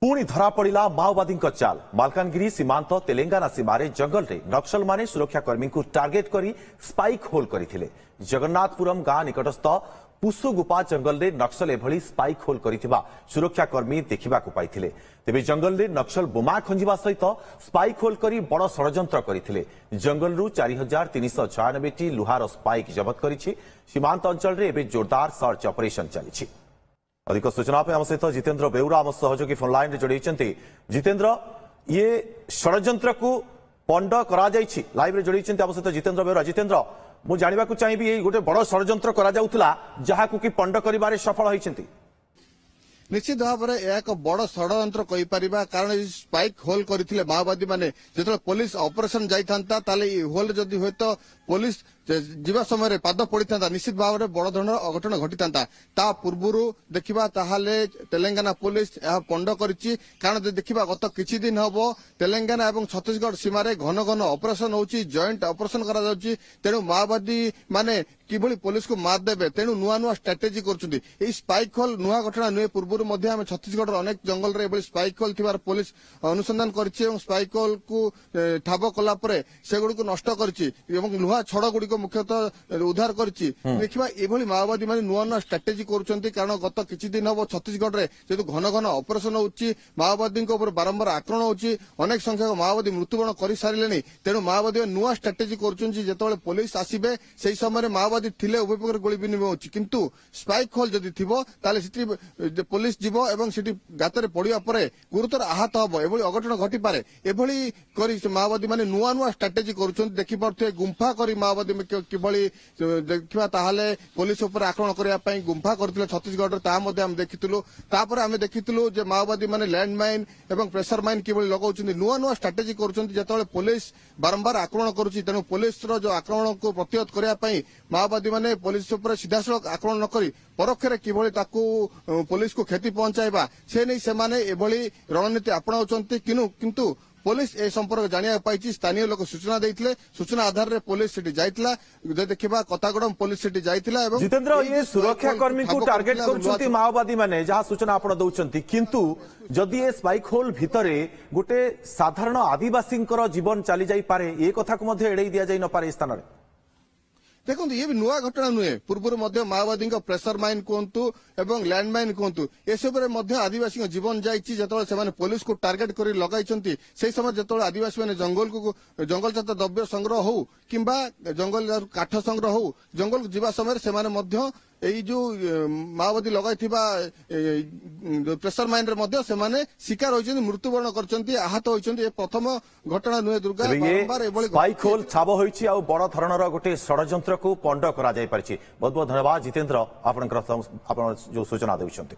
पुणी धरा पड़ा माओवादी चाल मालकानगिरी सीमांत तेलंगाना सीमार जंगल में नक्सल माने सुरक्षाकर्मी को टार्गेट कर स्पाइक होल करते जगन्नाथपुरम गां निकटस्थ पुसुगुपा जंगल में नक्सल एभली स्पाइक होल कर सुरक्षाकर्मी देखा पाई तेज जंगल में नक्सल बोमा खंजा सहित स्पाइक होल कर बड़ षड्यंत्र करते जंगल 4396 लुहार स्पाइक जबत कर सीमांत अंचल में जोरदार सर्च ऑपरेशन चली। अधिक सूचना आम सहित जितेंद्र बेउरा आम सहयोगी फोन लाइन जोड़ी जितेंद्र ये षड्यंत्र को पंड कर लाइव रे जोड़ी आम सहित जितेंद्र बेउरा। जितेंद्र मु जाना चाहिए ये गोटे बड़ षड्यंत्र करा कि पंड कर सफल होती निश्चित भाव में यह एक बड़ षड्यंत्र कहीपर कारण स्पाइक होल करते माओवादी मैंने जो पुलिस ऑपरेशन जाता होल जदि हुए तो पुलिस जीवा समय पाद पड़ी था निश्चित भाव में बड़ धरण अघटन घटी था पूर्व देखा तेलंगाना पुलिस यह पंड कर कारण देखा गत किछि दिन हम तेलंगाना और छत्तीसगढ़ सीमार घन घन ऑपरेशन हो जॉइंट ऑपरेशन करा तेणु माओवादी माने किभली पुलिस को मात देवे तेणु नुआ नुआ स्ट्राटेजी कर स्पाइक होल नुआ घटना नुहे पूर्व छत्तीसगढ़ अनेक जंगल में स्पाइक होल थी पुलिस अनुसंधान कर स्पाइक होल को ठाब कलापर सेगुड़ी नष्ट कर लुहा छड़ गुड़िक मुख्यतः उद्धार कर देखा ये माओवादी मैंने नुआ नुआ स्ट्राटेजी कर कारण गत किछि दिन हम छत्तीसगढ़ में जेहतु घन घन ऑपरेशन होची माओवादी बारंबार आक्रमण होची अनेक संख्यक माओवादी मृत्युवरण कर सारे तेणु माओवादी नुआ स्ट्राटेजी कर पुलिस आसबे से समय माओवादी थिले उभय पक्ष गोली विनिमय होची किंतु स्पाइक होल जदि थिबो ताले सिटी पुलिस जीवो एवं सिटी गातरे पड़िया परे गुरुतर आहत हबो एभली अघटन घटी पारे एभली करी माओवादी माने नुआ नुआ स्ट्राटेजी करूछन देखि पड़थे गुंफा करी माओवादी किभली देखिबा ताहाले पुलिस ऊपर आक्रमण करिया पई गुंफा करथिले छत्तीसगढ़ ता मध्ये हम देखितलु तापर हम देखितलु जे माओवादी माने लैंड माइन एवं प्रेशर माइन किभली लगाउछन नुआ नुआ स्ट्राटेजी करूछन जेतले पुलिस बारंबार आक्रमण करूछि तेनु पुलिस रो जो आक्रमण को प्रतिहत करिया पई माओवादी माने पुलिस ऊपर सीधासलख आक्रमण न करी परोक्षरे किभली ताकू पुलिस को क्षति पहुंचाइबा से नहीं से माने एभली रणनीति अपनाउछन्ति किंतु पुलिस ए संपर्क जानिया पाइछि स्थानीय लोक सूचना देइथिले सूचना आधार रे पुलिस सिटी जाइतला देखिबा कथागडम पुलिस सिटी जाइतला एवं जितेंद्र ये सुरक्षा कर्मी को टार्गेट करछन्ति माओवादी माने जहां सूचना आपण दउछन्ति किंतु जदि ए स्पाइक होल भितरे गोटे साधारण आदिवासींकर जीवन चली जाई पारे ए कथा को मध्ये एडै दिया जाई न पारे स्थान रे देखो ये भी नुआ घटना नुहे पूर्व माओवादी प्रेशर माइन कहतु एवं लैंड माइन कहतु एसबू आदिवासी जीवन जाने पुलिस को टार्गेट कर लगाई से समय जो आदिवासी मैंने जंगल जात द्रव्य संग्रह हो कि जंगल काठ संग्रह हो जंगल जीवा समय से यही जो माओवादी लगाई प्रेशर माइन रे शिकार होती मृत्युवरण कर आहत होती प्रथम घटना नुहे दुर्गा स्पाइक होल छाब होइछि आ बड़ धरणर गोटे षड्यंत्र को पंड करा जाय पारिछि। बहुत बहुत धन्यवाद जितेंद्र आपन जो सूचना देउछन्ति।